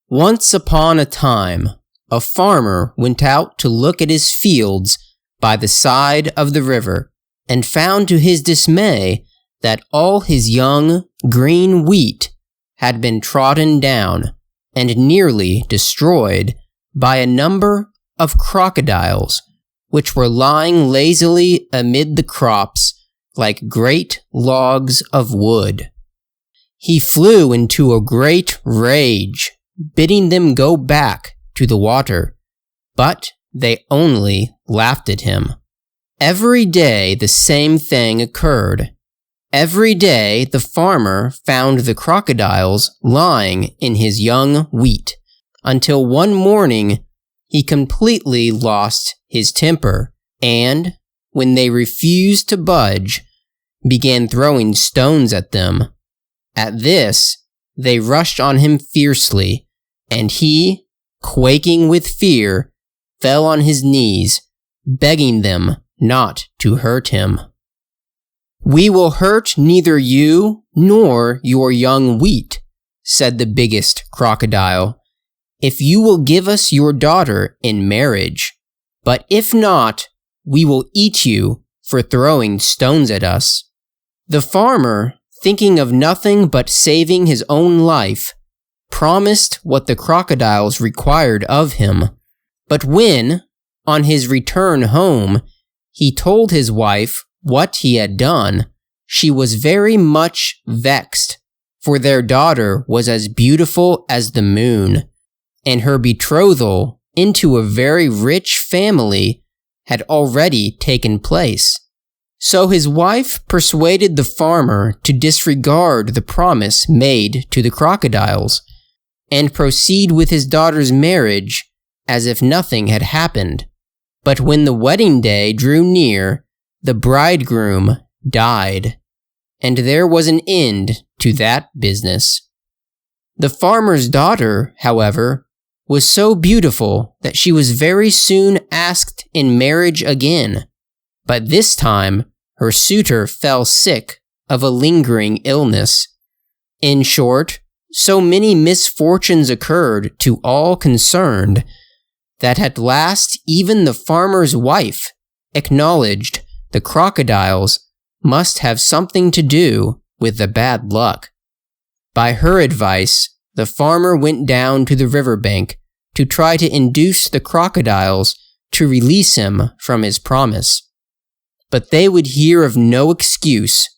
Once upon a time, a farmer went out to look at his fields by the side of the river and found to his dismay that all his young, green wheat had been trodden down and nearly destroyed by a number of crocodiles, which were lying lazily amid the crops like great logs of wood. He flew into a great rage, bidding them go back to the water, but they only laughed at him. Every day the same thing occurred. Every day the farmer found the crocodiles lying in his young wheat, until one morning he completely lost his temper and, when they refused to budge, began throwing stones at them. At this, they rushed on him fiercely, and he, quaking with fear, fell on his knees, begging them not to hurt him. "We will hurt neither you nor your young wheat," said the biggest crocodile, "if you will give us your daughter in marriage. But if not, we will eat you for throwing stones at us." The farmer, thinking of nothing but saving his own life, promised what the crocodiles required of him. But when, on his return home, he told his wife what he had done, she was very much vexed, for their daughter was as beautiful as the moon, and her betrothal into a very rich family had already taken place. So his wife persuaded the farmer to disregard the promise made to the crocodiles, and proceed with his daughter's marriage as if nothing had happened. But when the wedding day drew near, the bridegroom died, and there was an end to that business. The farmer's daughter, however, was so beautiful that she was very soon asked in marriage again, but this time her suitor fell sick of a lingering illness. In short, so many misfortunes occurred to all concerned that at last even the farmer's wife acknowledged the crocodiles must have something to do with the bad luck. By her advice, the farmer went down to the riverbank to try to induce the crocodiles to release him from his promise. But they would hear of no excuse,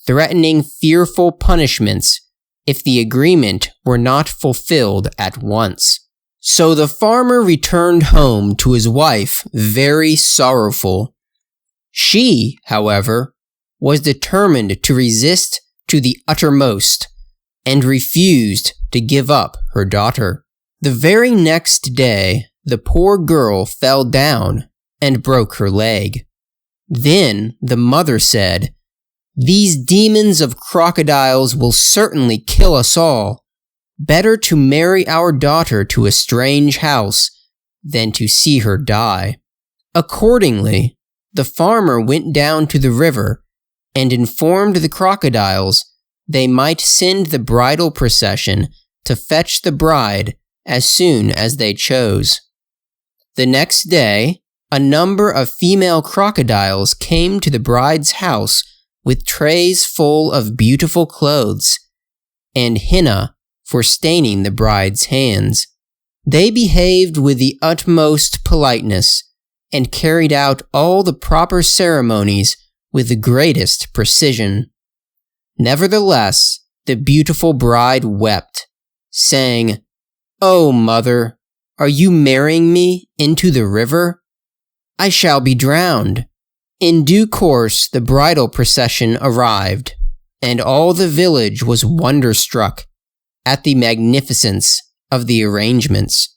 threatening fearful punishments if the agreement were not fulfilled at once. So the farmer returned home to his wife very sorrowful. She, however, was determined to resist to the uttermost, and refused to give up her daughter. The very next day, the poor girl fell down and broke her leg. Then the mother said, "These demons of crocodiles will certainly kill us all. Better to marry our daughter to a strange house than to see her die." Accordingly, the farmer went down to the river and informed the crocodiles they might send the bridal procession to fetch the bride as soon as they chose. The next day, a number of female crocodiles came to the bride's house with trays full of beautiful clothes and henna for staining the bride's hands. They behaved with the utmost politeness and carried out all the proper ceremonies with the greatest precision. Nevertheless, the beautiful bride wept, saying, "Oh, mother, are you marrying me into the river? I shall be drowned." In due course, the bridal procession arrived, and all the village was wonderstruck at the magnificence of the arrangements.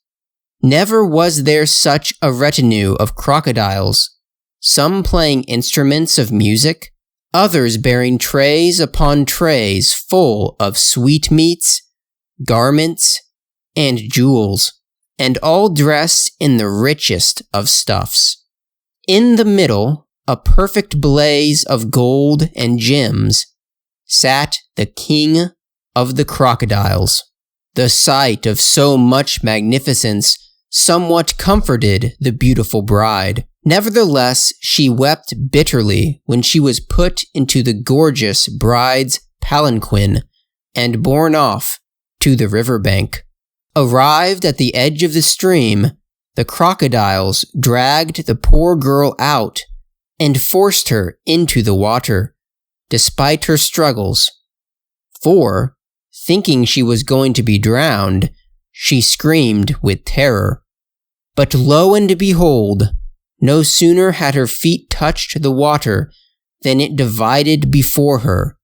Never was there such a retinue of crocodiles, some playing instruments of music, others bearing trays upon trays full of sweetmeats, garments, and jewels, and all dressed in the richest of stuffs. In the middle, a perfect blaze of gold and gems, sat the king of the crocodiles. The sight of so much magnificence somewhat comforted the beautiful bride. Nevertheless, she wept bitterly when she was put into the gorgeous bride's palanquin and borne off to the riverbank. Arrived at the edge of the stream, the crocodiles dragged the poor girl out and forced her into the water, despite her struggles. For, thinking she was going to be drowned, she screamed with terror. But lo and behold, no sooner had her feet touched the water than it divided before her,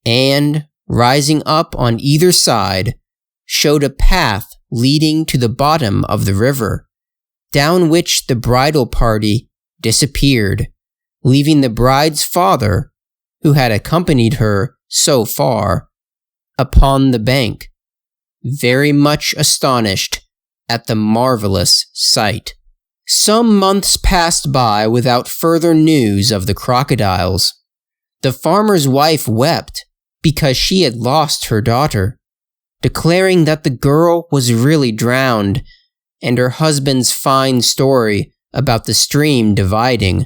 and, rising up on either side, showed a path leading to the bottom of the river, down which the bridal party disappeared, leaving the bride's father, who had accompanied her so far, upon the bank, very much astonished at the marvelous sight. Some months passed by without further news of the crocodiles. The farmer's wife wept because she had lost her daughter, declaring that the girl was really drowned, and her husband's fine story about the stream dividing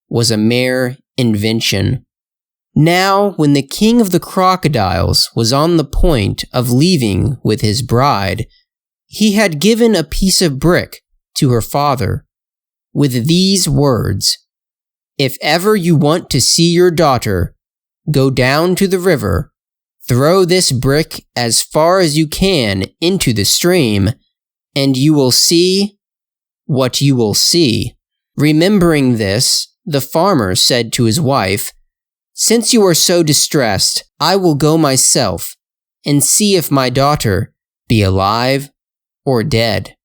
was a mere invention. Now, when the king of the crocodiles was on the point of leaving with his bride, he had given a piece of brick to her father, with these words, "If ever you want to see your daughter, go down to the river, throw this brick as far as you can into the stream, and you will see what you will see." Remembering this, the farmer said to his wife, "Since you are so distressed, I will go myself and see if my daughter be alive or dead."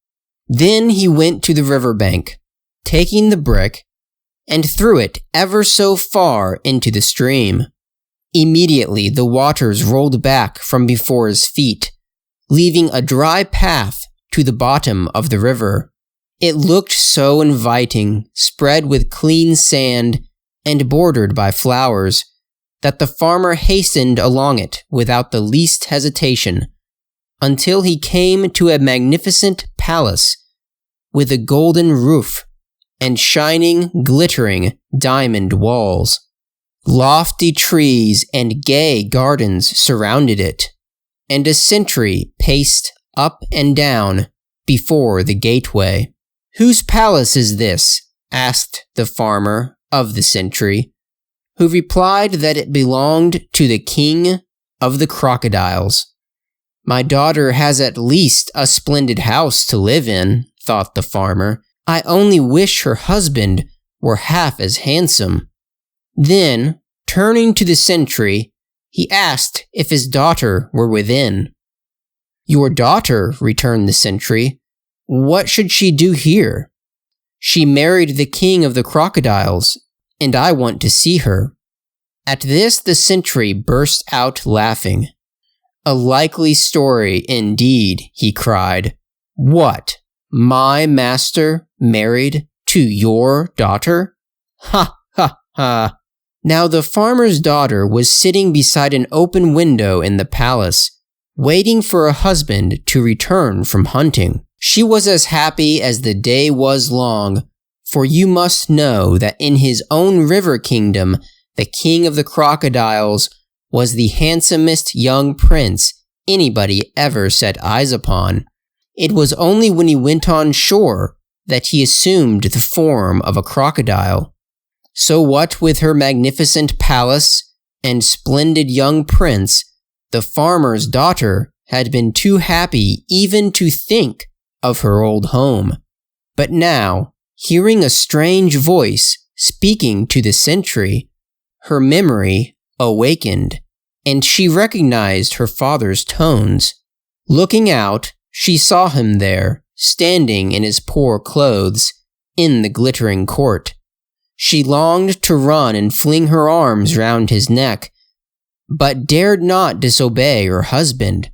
Then he went to the riverbank, taking the brick, and threw it ever so far into the stream. Immediately the waters rolled back from before his feet, leaving a dry path to the bottom of the river. It looked so inviting, spread with clean sand and bordered by flowers, that the farmer hastened along it without the least hesitation, until he came to a magnificent palace with a golden roof and shining, glittering diamond walls. Lofty trees and gay gardens surrounded it, and a sentry paced up and down before the gateway. "Whose palace is this?" asked the farmer of the sentry, who replied that it belonged to the king of the crocodiles. "My daughter has at least a splendid house to live in," thought the farmer. "I only wish her husband were half as handsome." Then, turning to the sentry, he asked if his daughter were within. "Your daughter," returned the sentry. "What should she do here?" "She married the king of the crocodiles, and I want to see her." At this, the sentry burst out laughing. "A likely story indeed," he cried. "What? My master married to your daughter? Ha, ha, ha." Now the farmer's daughter was sitting beside an open window in the palace, waiting for a husband to return from hunting. She was as happy as the day was long, for you must know that in his own river kingdom, the king of the crocodiles was the handsomest young prince anybody ever set eyes upon. It was only when he went on shore that he assumed the form of a crocodile. So what with her magnificent palace and splendid young prince, the farmer's daughter had been too happy even to think of her old home. But now, hearing a strange voice speaking to the sentry, her memory awakened, and she recognized her father's tones. Looking out, she saw him there, standing in his poor clothes, in the glittering court. She longed to run and fling her arms round his neck, but dared not disobey her husband,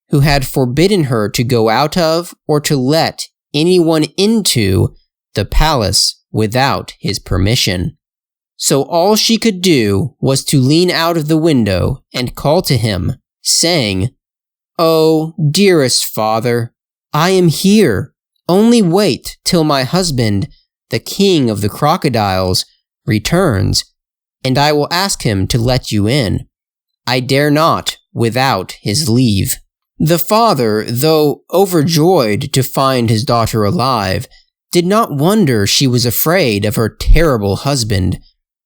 who had forbidden her to go out of or to let anyone into the palace without his permission. So all she could do was to lean out of the window and call to him, saying, "Oh, dearest father, I am here. Only wait till my husband, the king of the crocodiles, returns, and I will ask him to let you in. I dare not without his leave." The father, though overjoyed to find his daughter alive, did not wonder she was afraid of her terrible husband,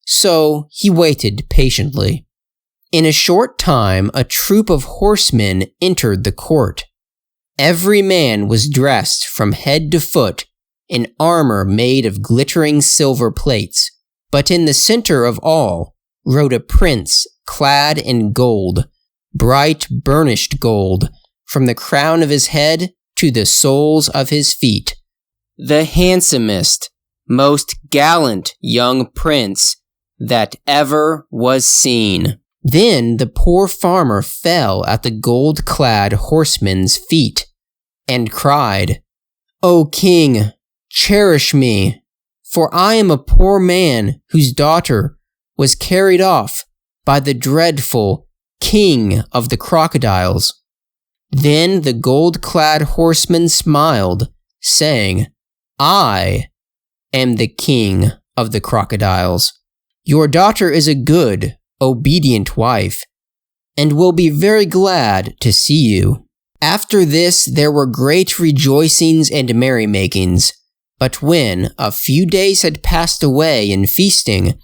so he waited patiently. In a short time, a troop of horsemen entered the court. Every man was dressed from head to foot in armor made of glittering silver plates, but in the center of all rode a prince clad in gold, bright burnished gold, from the crown of his head to the soles of his feet. The handsomest, most gallant young prince that ever was seen. Then the poor farmer fell at the gold-clad horseman's feet and cried, "O king, cherish me, for I am a poor man whose daughter was carried off by the dreadful king of the crocodiles." Then the gold-clad horseman smiled, saying, "I am the king of the crocodiles. Your daughter is a good, obedient wife, and will be very glad to see you." After this there were great rejoicings and merrymakings, but when a few days had passed away in feasting,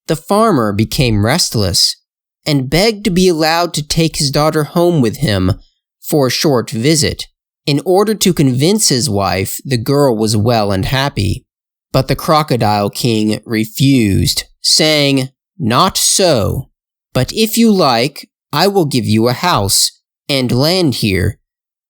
the farmer became restless, and begged to be allowed to take his daughter home with him for a short visit, in order to convince his wife the girl was well and happy. But the Crocodile King refused, saying, "Not so, but if you like, I will give you a house and land here.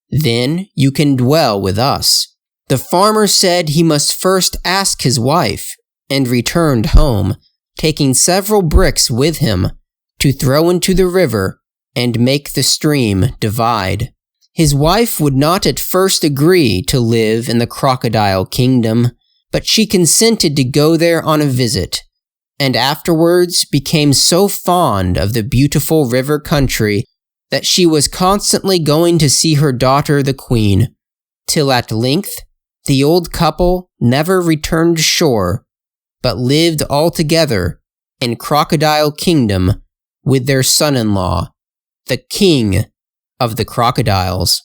Then you can dwell with us." The farmer said he must first ask his wife, and returned home, taking several bricks with him to throw into the river and make the stream divide. His wife would not at first agree to live in the Crocodile Kingdom, but she consented to go there on a visit, and afterwards became so fond of the beautiful river country that she was constantly going to see her daughter the queen, till at length the old couple never returned to shore, but lived all together in Crocodile Kingdom with their son-in-law, the king of the crocodiles.